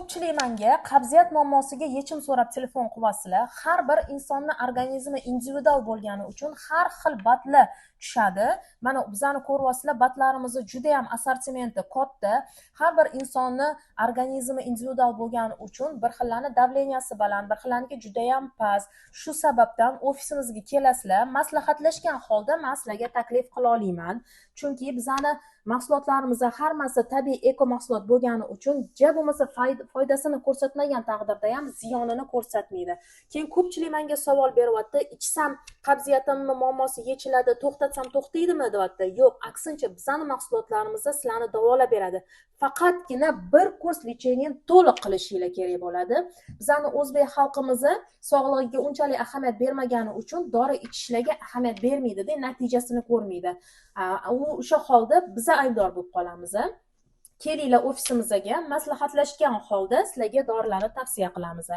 Ko'pchilik menga qabziyat muammosiga yechim so'rab telefon qilasizlar. Har bir insonni organizmi individual bo'lgani uchun har xil batlar tushadi. Mana bizani ko'ryapsizlar, batlarimizni juda ham assortimenti katta. Har bir insonni organizmi individual bo'lgani uchun bir xillarni davleniyasi baland, bir xillarniki juda ham past. Shu sababdan ofisimizga kelasizlar, maslahatlashgan holda men sizlarga taklif qila olaman. Chunki bizani mahsulotlarimizda hammasi tabiiy eko mahsulot bo'lgani uchun ja bo'lmasa foydasini ko'rsatmagan taqdirda ham ziyonini ko'rsatmaydi. Keyin ko'pchilik menga savol beryapti, ichsam qabziyatimni muammosi yechiladi, to'xtatsam to'xtaydimi deyapti. Yo'q, aksincha bizani mahsulotlarimizda sizlarni davolab beradi. Faqatgina bir kurs lecheniya to'liq qilishinglar kerak bo'ladi. Bizani o'zbek xalqimizni sog'lig'iga unchalik ahamiyat bermagani uchun dori ichishlarga ahamiyat bermaydi-da, natijasini ko'rmaydi. O'sha holda biz aybdor bo'lib qolamiz. Kelinglar ofisimizga, maslahatlashgan holda sizlarga dorilarni tavsiya qilamiz.